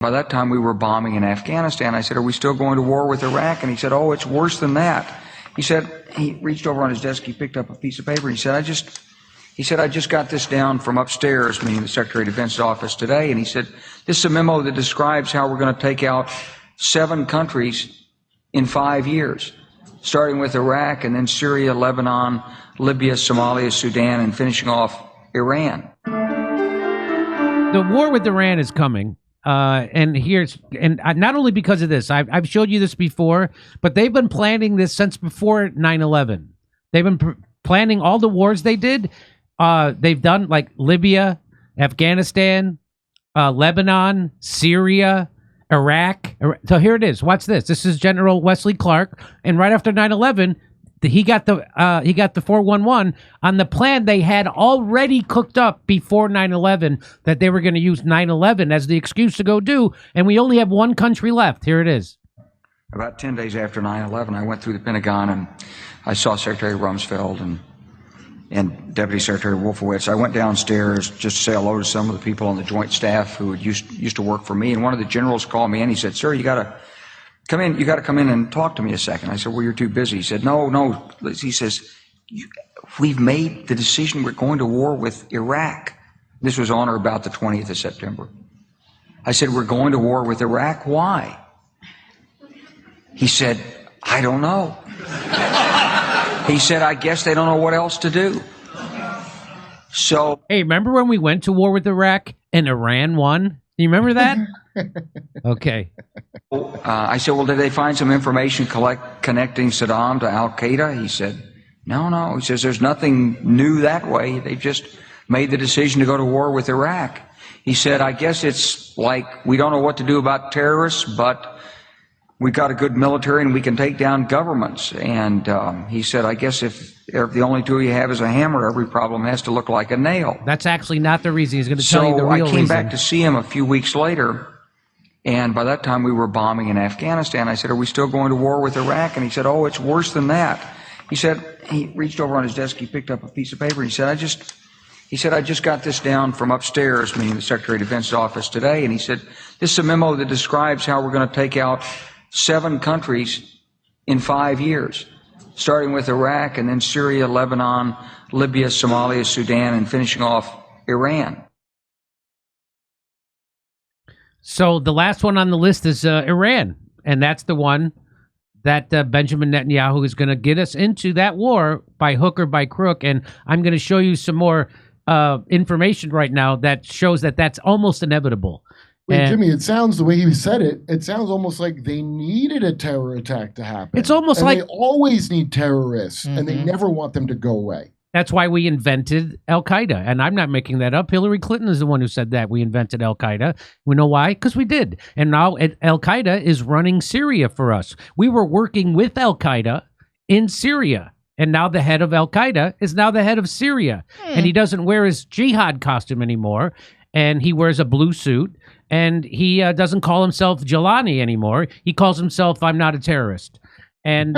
By that time, we were bombing in Afghanistan. I said, are we still going to war with Iraq? And he said, oh, it's worse than that. He said, he reached over on his desk, he picked up a piece of paper, and he said, I just got this down from upstairs, meaning the Secretary of Defense's office today, and he said, this is a memo that describes how we're going to take out 7 countries in 5 years, starting with Iraq and then Syria, Lebanon, Libya, Somalia, Sudan, and finishing off Iran. The war with Iran is coming. And not only because of this, I've showed you this before, but they've been planning this since before 9/11. They've been planning all the wars they did. They've done like Libya, Afghanistan, Lebanon, Syria, Iraq. So here it is. Watch this. This is General Wesley Clark. And right after 9/11, he got the 411 on the plan they had already cooked up before 9/11 that they were going to use 9/11 as the excuse to go do, and we only have one country left. Here it is. About 10 days after 9/11, I went through the Pentagon and I saw Secretary Rumsfeld and Deputy Secretary Wolfowitz. I went downstairs just to say hello to some of the people on the Joint Staff who used to work for me, and one of the generals called me and he said, "Sir, you got to come in. You got to come in and talk to me a second." I said, "Well, you're too busy." He said, No. He says, "We've made the decision. We're going to war with Iraq." This was on or about the 20th of September. I said, "We're going to war with Iraq. Why?" He said, "I don't know." He said, "I guess they don't know what else to do." So, hey, remember when we went to war with Iraq and Iran won? You remember that? Okay. I said, "Well, did they find some information connecting Saddam to Al-Qaeda?" He said, No. He says, "There's nothing new that way. They just made the decision to go to war with Iraq." He said, "I guess it's like we don't know what to do about terrorists, but we've got a good military and we can take down governments." And he said, "I guess if the only tool you have is a hammer, every problem has to look like a nail." That's actually not the reason. He's going to tell you the real reason. So I came back to see him a few weeks later, and by that time we were bombing in Afghanistan. I said, "Are we still going to war with Iraq?" And he said, "Oh, it's worse than that." He said, he reached over on his desk, he picked up a piece of paper, and he said, I just got this down from upstairs, meaning the Secretary of Defense's office today, and he said, this is a memo that describes how we're going to take out 7 countries in 5 years, starting with Iraq and then Syria, Lebanon, Libya, Somalia, Sudan, and finishing off Iran. So the last one on the list is Iran, and that's the one that Benjamin Netanyahu is going to get us into that war by hook or by crook. And I'm going to show you some more information right now that shows that that's almost inevitable. Wait, Jimmy, it sounds, the way he said it, it sounds almost like they needed a terror attack to happen. It's almost and like they always need terrorists, and they never want them to go away. That's why we invented Al-Qaeda. And I'm not making that up. Hillary Clinton is the one who said that we invented Al-Qaeda. We know why? Because we did. And now Al-Qaeda is running Syria for us. We were working with Al-Qaeda in Syria. And now the head of Al-Qaeda is now the head of Syria. And he doesn't wear his jihad costume anymore. And he wears a blue suit. And he doesn't call himself Jelani anymore. He calls himself, "I'm not a terrorist." And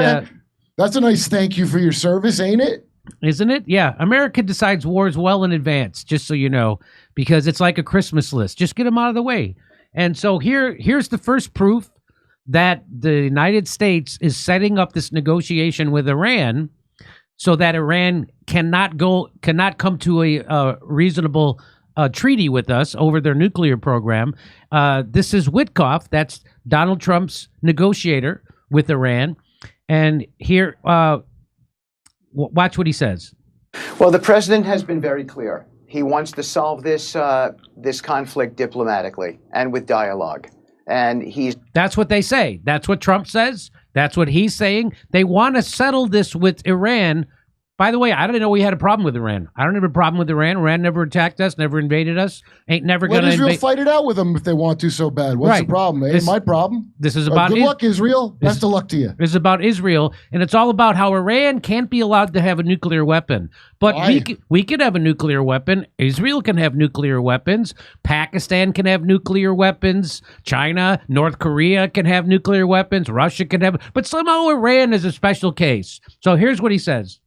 that's a nice thank you for your service, ain't it? Isn't it? Yeah. America decides wars well in advance, just so you know, because it's like a Christmas list. Just get them out of the way. And so here's the first proof that the United States is setting up this negotiation with Iran so that Iran cannot come to a reasonable treaty with us over their nuclear program. This is Witkoff. That's Donald Trump's negotiator with Iran. And here, watch what he says. Well, the president has been very clear. He wants to solve this conflict diplomatically and with dialogue. And that's what they say. That's what Trump says. That's what he's saying. They want to settle this with Iran. By the way, I didn't know we had a problem with Iran. I don't have a problem with Iran. Iran never attacked us, never invaded us. Ain't never going to invade. Let Israel fight it out with them if they want to so bad. What's the problem? Ain't my problem. This is about good luck, Israel. Best of luck to you. This is about Israel, and it's all about how Iran can't be allowed to have a nuclear weapon. But we could have a nuclear weapon. Israel can have nuclear weapons. Pakistan can have nuclear weapons. China, North Korea can have nuclear weapons. Russia can have. But somehow Iran is a special case. So here's what he says.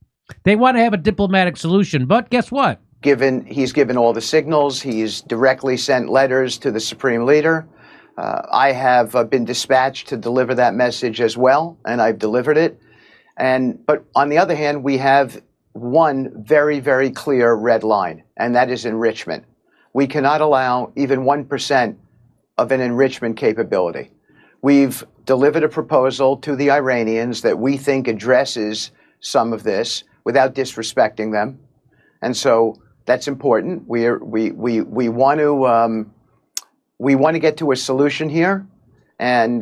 They want to have a diplomatic solution, but guess what? He's given all the signals. He's directly sent letters to the supreme leader. I have been dispatched to deliver that message as well, and I've delivered it. But on the other hand, we have one very, very clear red line, and that is enrichment. We cannot allow even 1% of an enrichment capability. We've delivered a proposal to the Iranians that we think addresses some of this without disrespecting them, and so that's important. We want to get to a solution here, and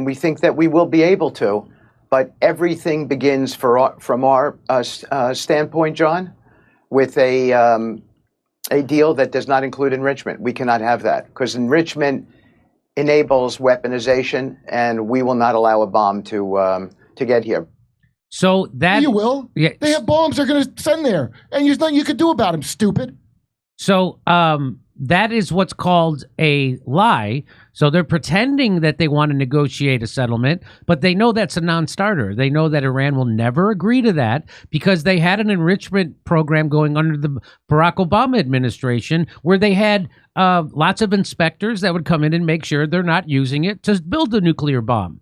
we think that we will be able to. But everything begins from our standpoint, John, with a deal that does not include enrichment. We cannot have that because enrichment enables weaponization, and we will not allow a bomb to get here. So that You will. Yeah. They have bombs they're going to send there, and there's nothing you could do about them, stupid. So that is what's called a lie. So they're pretending that they want to negotiate a settlement, but they know that's a non-starter. They know that Iran will never agree to that because they had an enrichment program going under the Barack Obama administration where they had lots of inspectors that would come in and make sure they're not using it to build a nuclear bomb.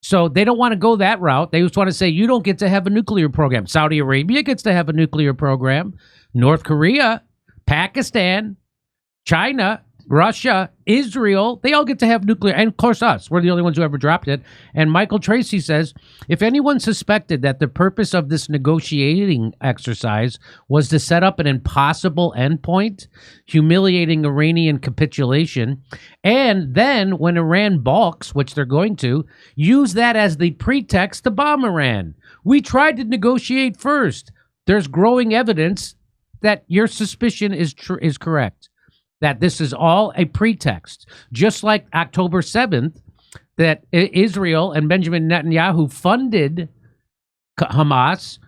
So they don't want to go that route. They just want to say, you don't get to have a nuclear program. Saudi Arabia gets to have a nuclear program. North Korea, Pakistan, China, Russia, Israel, they all get to have nuclear. And of course us. We're the only ones who ever dropped it. And Michael Tracy says, if anyone suspected that the purpose of this negotiating exercise was to set up an impossible endpoint, humiliating Iranian capitulation, and then when Iran balks, which they're going to, use that as the pretext to bomb Iran. We tried to negotiate first. There's growing evidence that your suspicion is correct, that this is all a pretext. Just like October 7th, that Israel and Benjamin Netanyahu funded Hamas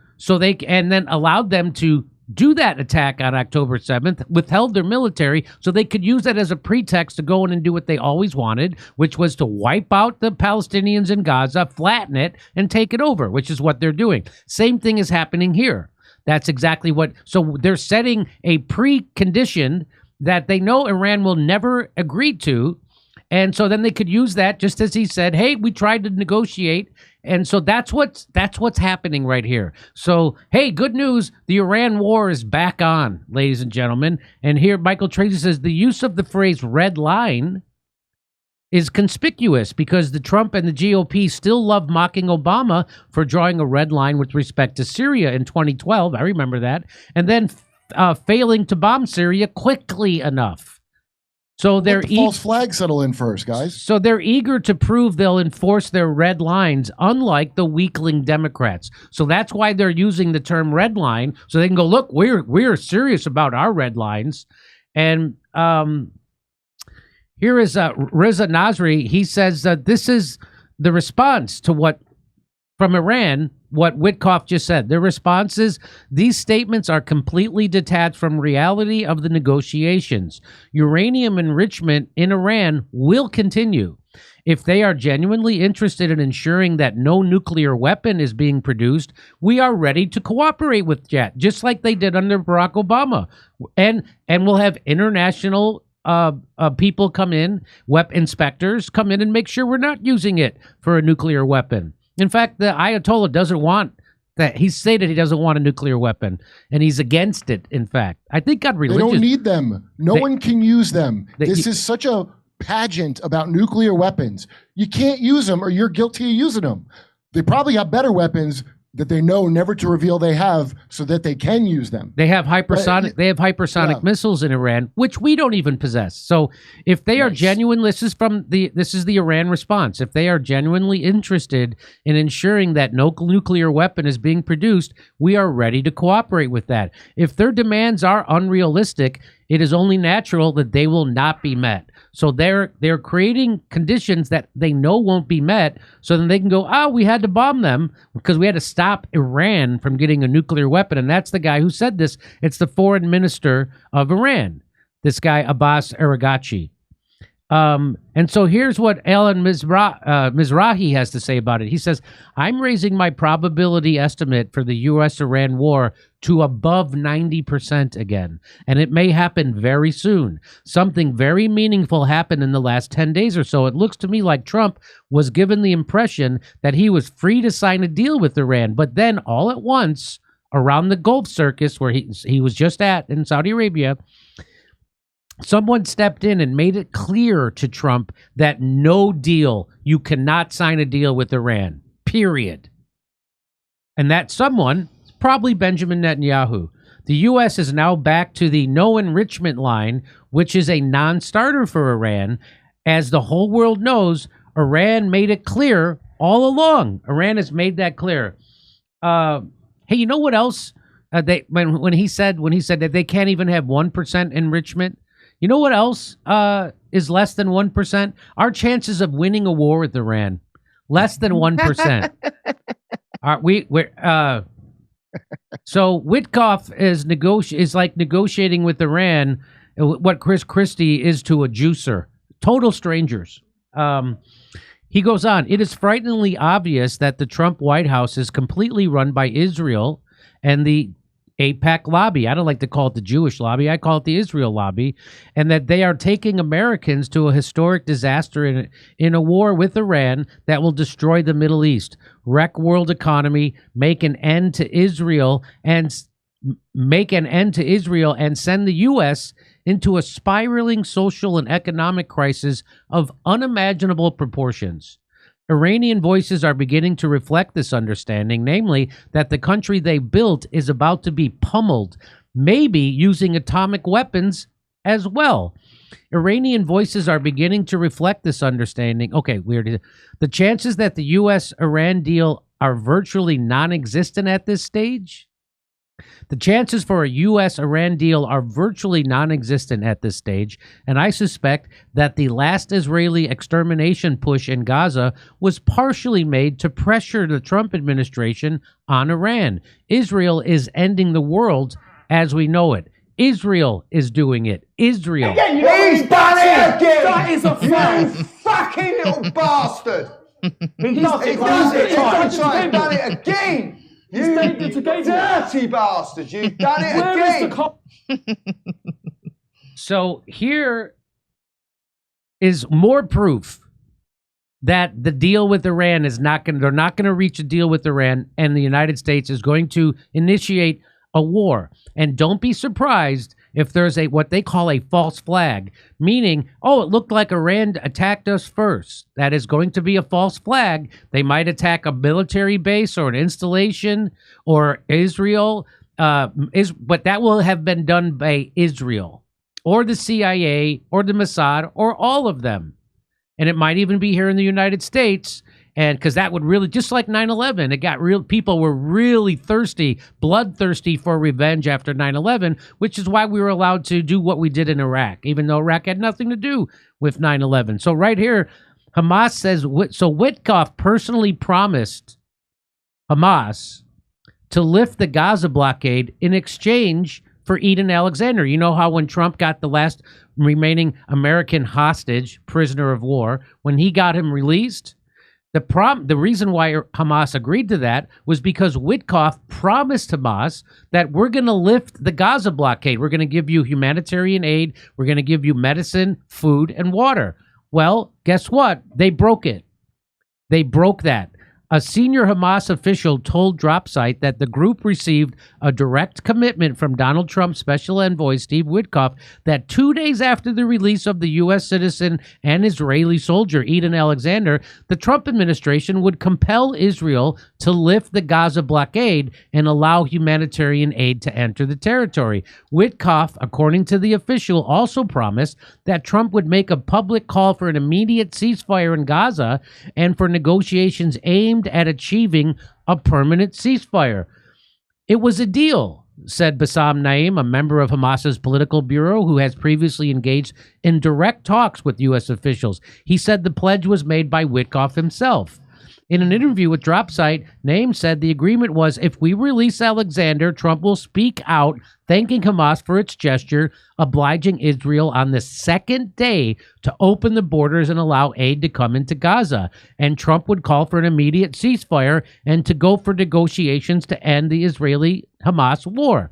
and then allowed them to do that attack on October 7th, withheld their military so they could use that as a pretext to go in and do what they always wanted, which was to wipe out the Palestinians in Gaza, flatten it, and take it over, which is what they're doing. Same thing is happening here. That's exactly what. So they're setting a precondition that they know Iran will never agree to. And so then they could use that, just as he said, hey, we tried to negotiate. And so that's what's happening right here. So, hey, good news. The Iran war is back on, ladies and gentlemen. And here Michael Tracy says the use of the phrase red line is conspicuous because the Trump and the GOP still love mocking Obama for drawing a red line with respect to Syria in 2012. I remember that. And then failing to bomb Syria quickly enough. So they're Let the false flag settle in first, guys. So they're eager to prove they'll enforce their red lines, unlike the weakling Democrats. So that's why they're using the term red line, so they can go, look, we're serious about our red lines. And here is Reza Nasri. He says this is the response to what from Iran, what Witkoff just said. Their response is, these statements are completely detached from reality of the negotiations. Uranium enrichment in Iran will continue. If they are genuinely interested in ensuring that no nuclear weapon is being produced, we are ready to cooperate with that, just like they did under Barack Obama. And we'll have international people come in, inspectors come in and make sure we're not using it for a nuclear weapon. In fact, the Ayatollah doesn't want that. He stated he doesn't want a nuclear weapon, and he's against it, in fact. I think on religious... They don't need them. No one can use them. This is such a pageant about nuclear weapons. You can't use them or you're guilty of using them. They probably have better weapons that they know never to reveal they have so that they can use them. They have hypersonic missiles in Iran, which we don't even possess. So if they are genuine, this is the Iran response. If they are genuinely interested in ensuring that no nuclear weapon is being produced, we are ready to cooperate with that. If their demands are unrealistic, it is only natural that they will not be met. So they're creating conditions that they know won't be met, so then they can go, we had to bomb them because we had to stop Iran from getting a nuclear weapon. And that's the guy who said this. It's the foreign minister of Iran, this guy Abbas Araghchi. And so here's what Alan Mizrahi has to say about it. He says, I'm raising my probability estimate for the U.S.-Iran war to above 90% again, and it may happen very soon. Something very meaningful happened in the last 10 days or so. It looks to me like Trump was given the impression that he was free to sign a deal with Iran, but then all at once, around the Gulf Circus, where he was just at in Saudi Arabia, someone stepped in and made it clear to Trump that no deal, you cannot sign a deal with Iran, period. And that someone, probably Benjamin Netanyahu. The U.S. is now back to the no enrichment line, which is a non-starter for Iran. As the whole world knows, Iran made it clear all along. Iran has made that clear. Hey, you know what else? When he said that they can't even have 1% enrichment, you know what else is less than 1%? Our chances of winning a war with Iran, less than 1%. So Witkoff is like negotiating with Iran what Chris Christie is to a juicer. Total strangers. He goes on, it is frighteningly obvious that the Trump White House is completely run by Israel and the AIPAC lobby. I don't like to call it the Jewish lobby. I call it the Israel lobby. And that they are taking Americans to a historic disaster in a war with Iran that will destroy the Middle East, wreck world economy, make an end to Israel, and send the U.S. into a spiraling social and economic crisis of unimaginable proportions. Iranian voices are beginning to reflect this understanding, namely that the country they built is about to be pummeled, maybe using atomic weapons as well. Iranian voices are beginning to reflect this understanding. Okay, weird. The chances that the U.S.-Iran deal are virtually non-existent at this stage. The chances for a U.S.-Iran deal are virtually non-existent at this stage, and I suspect that the last Israeli extermination push in Gaza was partially made to pressure the Trump administration on Iran. Israel is ending the world as we know it. Israel is doing it. Israel. Again, you know he's done it again! That is a fact! You fucking little bastard! He's done it again! You dirty bastard! You've done it again! So here is more proof that the deal with Iran is not going. They're not going to reach a deal with Iran, and the United States is going to initiate a war. And don't be surprised if there's what they call a false flag, meaning, oh, it looked like Iran attacked us first. That is going to be a false flag. They might attack a military base or an installation or Israel, but that will have been done by Israel or the CIA or the Mossad or all of them. And it might even be here in the United States. And because that would really, just like 9/11, it got real. People were really thirsty, bloodthirsty for revenge after 9/11, which is why we were allowed to do what we did in Iraq, even though Iraq had nothing to do with 9/11. So right here, Hamas says, so Witkoff personally promised Hamas to lift the Gaza blockade in exchange for Eden Alexander. You know how when Trump got the last remaining American hostage, prisoner of war, when he got him released, the reason why Hamas agreed to that was because Witkoff promised Hamas that we're going to lift the Gaza blockade. We're going to give you humanitarian aid. We're going to give you medicine, food, and water. Well, guess what? They broke it. They broke that. A senior Hamas official told DropSite that the group received a direct commitment from Donald Trump's special envoy, Steve Witkoff, that 2 days after the release of the U.S. citizen and Israeli soldier Eden Alexander, the Trump administration would compel Israel to lift the Gaza blockade and allow humanitarian aid to enter the territory. Witkoff, according to the official, also promised that Trump would make a public call for an immediate ceasefire in Gaza and for negotiations aimed at achieving a permanent ceasefire. It was a deal, said Bassam Naim, a member of Hamas's political bureau who has previously engaged in direct talks with U.S. officials. He said the pledge was made by Witkoff himself. In an interview with Dropsite, Naim said the agreement was if we release Alexander, Trump will speak out thanking Hamas for its gesture, obliging Israel on the second day to open the borders and allow aid to come into Gaza. And Trump would call for an immediate ceasefire and to go for negotiations to end the Israeli-Hamas war.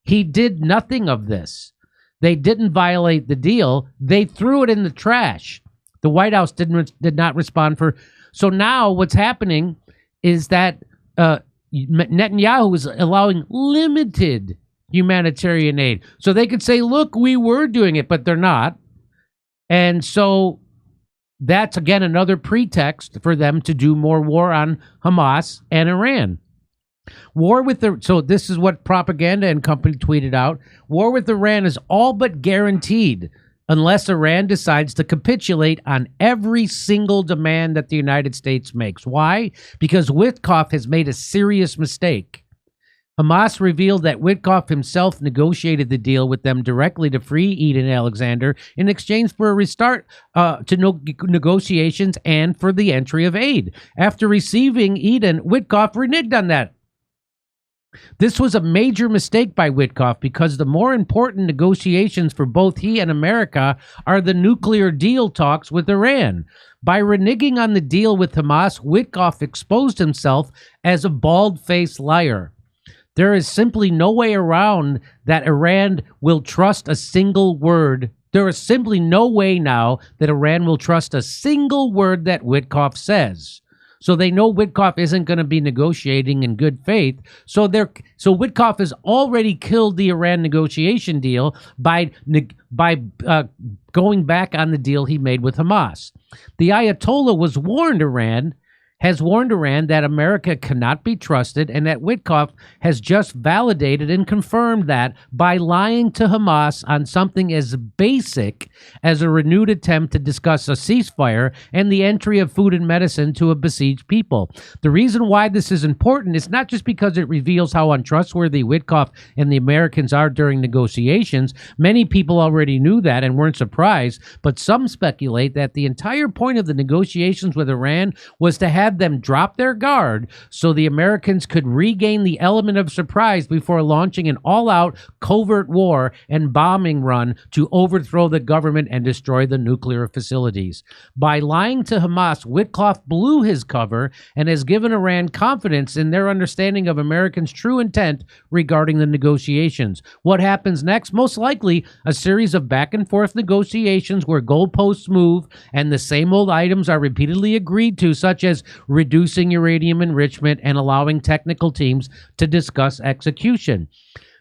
He did nothing of this. They didn't violate the deal. They threw it in the trash. The White House did not respond for... So now what's happening is that Netanyahu is allowing limited humanitarian aid. So they could say, look, we were doing it, but they're not. And so that's, again, another pretext for them to do more war on Hamas and Iran. So this is what Propaganda and Company tweeted out. War with Iran is all but guaranteed unless Iran decides to capitulate on every single demand that the United States makes. Why? Because Witkoff has made a serious mistake. Hamas revealed that Witkoff himself negotiated the deal with them directly to free Eden Alexander in exchange for a restart to negotiations and for the entry of aid. After receiving Eden, Witkoff reneged on that. This was a major mistake by Witkoff because the more important negotiations for both he and America are the nuclear deal talks with Iran. By reneging on the deal with Hamas, Witkoff exposed himself as a bald-faced liar. There is simply no way around that Iran will trust a single word. There is simply no way now that Iran will trust a single word that Witkoff says. So they know Witkoff isn't going to be negotiating in good faith. So Witkoff has already killed the Iran negotiation deal by going back on the deal he made with Hamas. The Ayatollah has warned Iran that America cannot be trusted and that Witkoff has just validated and confirmed that by lying to Hamas on something as basic as a renewed attempt to discuss a ceasefire and the entry of food and medicine to a besieged people. The reason why this is important is not just because it reveals how untrustworthy Witkoff and the Americans are during negotiations. Many people already knew that and weren't surprised, but some speculate that the entire point of the negotiations with Iran was to have them drop their guard so the Americans could regain the element of surprise before launching an all-out covert war and bombing run to overthrow the government and destroy the nuclear facilities. By lying to Hamas, Witkoff blew his cover and has given Iran confidence in their understanding of Americans' true intent regarding the negotiations. What happens next? Most likely a series of back-and-forth negotiations where goalposts move and the same old items are repeatedly agreed to, such as reducing uranium enrichment and allowing technical teams to discuss execution.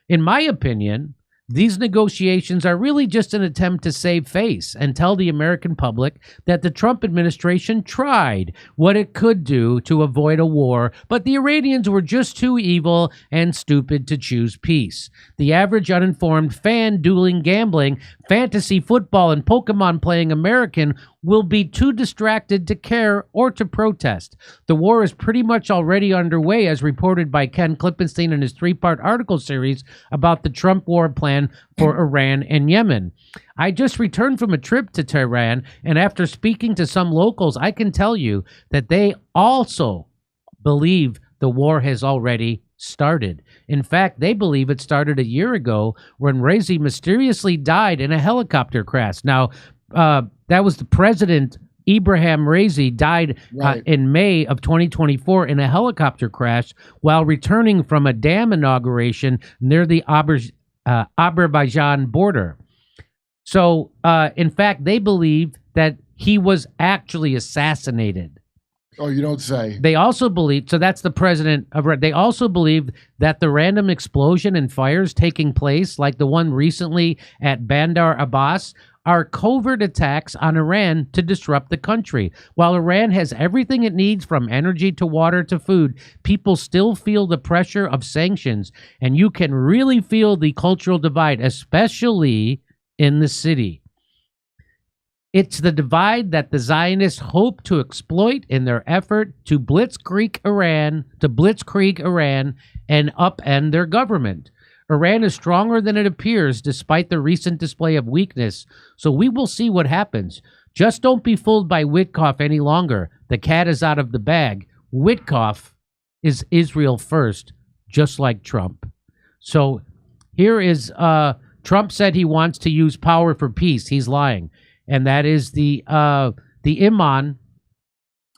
In my opinion, these negotiations are really just an attempt to save face and tell the American public that the Trump administration tried what it could do to avoid a war, but the Iranians were just too evil and stupid to choose peace. The average uninformed fan dueling gambling, fantasy football, and Pokemon playing American will be too distracted to care or to protest. The war is pretty much already underway, as reported by Ken Klippenstein in his 3-part article series about the Trump war plan for Iran and Yemen. I just returned from a trip to Tehran, and after speaking to some locals, I can tell you that they also believe the war has already started. In fact, they believe it started a year ago when Raisi mysteriously died in a helicopter crash. Now, that was the president, Ibrahim Raisi, died in May of 2024 in a helicopter crash while returning from a dam inauguration near the Azerbaijan border. So, in fact, they believe that he was actually assassinated. Oh, you don't say. They also believe, so that's the president of, they also believe that the random explosion and fires taking place, like the one recently at Bandar Abbas, are covert attacks on Iran to disrupt the country. While Iran has everything it needs from energy to water to food, people still feel the pressure of sanctions, and you can really feel the cultural divide, especially in the city. It's the divide that the Zionists hope to exploit in their effort to blitzkrieg Iran and upend their government. Iran is stronger than it appears despite the recent display of weakness, so we will see what happens. Just don't be fooled by Witkoff any longer. The cat is out of the bag. Witkoff is Israel first, just like Trump. So here is Trump said he wants to use power for peace. He's lying. And that is the Imam,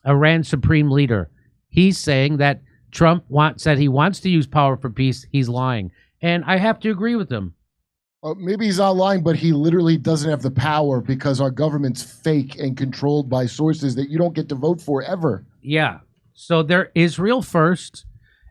Iran's supreme leader. He's saying that Trump said he wants to use power for peace. He's lying. And I have to agree with him. Maybe he's not lying, but he literally doesn't have the power because our government's fake and controlled by sources that you don't get to vote for ever. Yeah. So they're Israel first.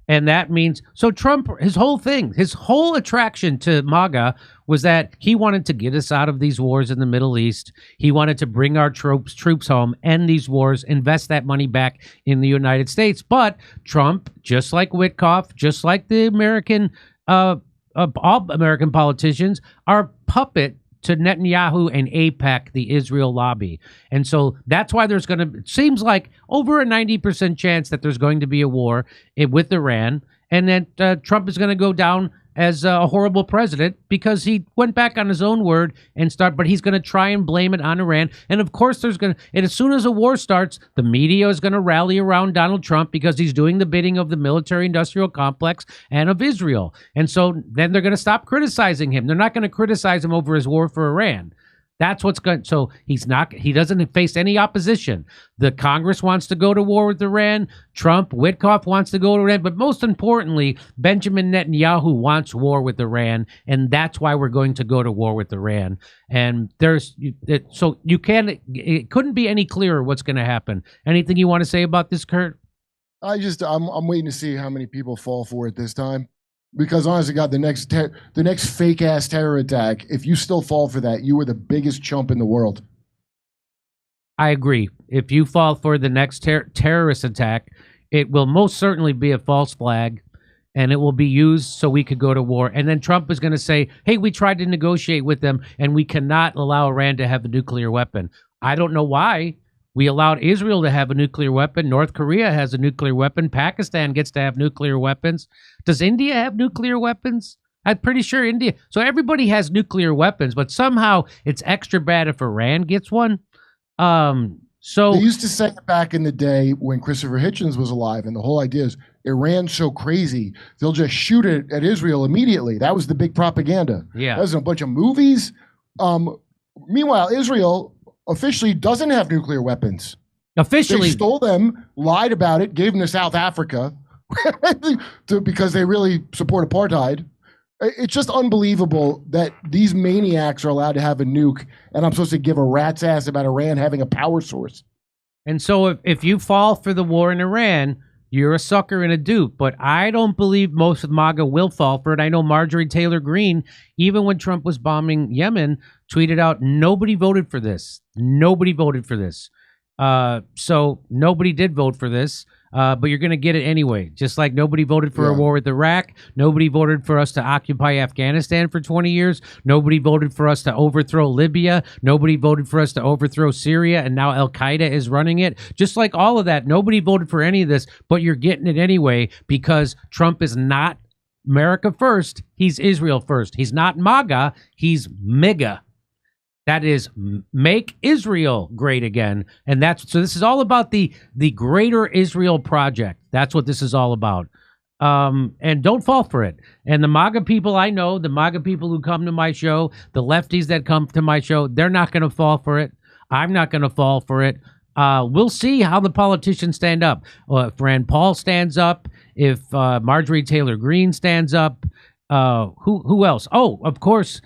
And that means, so Trump, his whole attraction to MAGA was that he wanted to get us out of these wars in the Middle East. He wanted to bring our troops home, end these wars, invest that money back in the United States. But Trump, just like Witkoff, just like the all American politicians, are puppet to Netanyahu and AIPAC, the Israel lobby. And so that's why there's going to, it seems like over a 90% chance that there's going to be a war with Iran, and that Trump is going to go down as a horrible president because he went back on his own word but he's going to try and blame it on Iran. And of course and as soon as a war starts, the media is going to rally around Donald Trump because he's doing the bidding of the military industrial complex and of Israel. And so then they're going to stop criticizing him. They're not going to criticize him over his war for Iran. That's what's going. So he doesn't face any opposition. The Congress wants to go to war with Iran. Trump, Witkoff wants to go to Iran. But most importantly, Benjamin Netanyahu wants war with Iran. And that's why we're going to go to war with Iran. And it couldn't be any clearer what's going to happen. Anything you want to say about this, Kurt? I'm waiting to see how many people fall for it this time. Because honestly, God, the next fake ass terror attack, if you still fall for that, you were the biggest chump in the world. I agree. If you fall for the next terrorist attack, it will most certainly be a false flag, and it will be used so we could go to war. And then Trump is going to say, hey, we tried to negotiate with them, and we cannot allow Iran to have a nuclear weapon. I don't know why. We allowed Israel to have a nuclear weapon. North Korea has a nuclear weapon. Pakistan gets to have nuclear weapons. Does India have nuclear weapons? I'm pretty sure India. So everybody has nuclear weapons, but somehow it's extra bad if Iran gets one. So they used to say it back in the day when Christopher Hitchens was alive, and the whole idea is Iran's so crazy, they'll just shoot it at Israel immediately. That was the big propaganda. Yeah. That was a bunch of movies. Meanwhile, Israel officially doesn't have nuclear weapons. Officially. They stole them, lied about it, gave them to South Africa because they really support apartheid. It's just unbelievable that these maniacs are allowed to have a nuke, and I'm supposed to give a rat's ass about Iran having a power source. And so if you fall for the war in Iran, you're a sucker and a dupe. But I don't believe most of MAGA will fall for it. I know Marjorie Taylor Greene, even when Trump was bombing Yemen, tweeted out, nobody voted for this. Nobody voted for this. So nobody did vote for this. But you're going to get it anyway. Just like nobody voted for a war with Iraq. Nobody voted for us to occupy Afghanistan for 20 years. Nobody voted for us to overthrow Libya. Nobody voted for us to overthrow Syria. And now Al-Qaeda is running it. Just like all of that, nobody voted for any of this, but you're getting it anyway because Trump is not America first. He's Israel first. He's not MAGA. He's MIGA. That is, make Israel great again. And so this is all about the greater Israel project. That's what this is all about. And don't fall for it. And the MAGA people I know, the MAGA people who come to my show, the lefties that come to my show, they're not going to fall for it. I'm not going to fall for it. We'll see how the politicians stand up. If Rand Paul stands up, if Marjorie Taylor Greene stands up, who else? Oh, of course,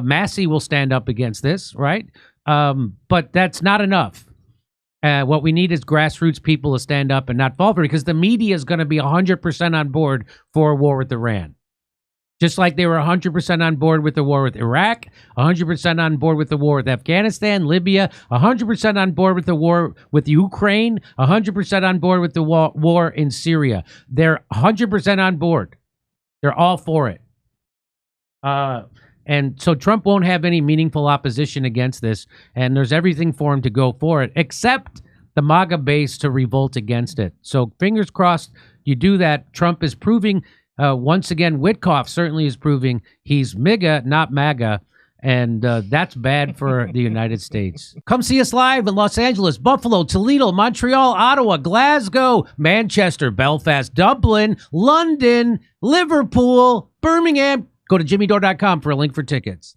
Massey will stand up against this, right? But that's not enough. What we need is grassroots people to stand up and not fall for it because the media is going to be 100% on board for a war with Iran. Just like they were 100% on board with the war with Iraq, 100% on board with the war with Afghanistan, Libya, 100% on board with the war with Ukraine, 100% on board with the war in Syria. They're 100% on board. They're all for it. And so Trump won't have any meaningful opposition against this, and there's everything for him to go for it, except the MAGA base to revolt against it. So fingers crossed you do that. Trump is proving, once again, Witkoff certainly is proving he's MIGA, not MAGA. And that's bad for the United States. Come see us live in Los Angeles, Buffalo, Toledo, Montreal, Ottawa, Glasgow, Manchester, Belfast, Dublin, London, Liverpool, Birmingham. Go to jimmydore.com for a link for tickets.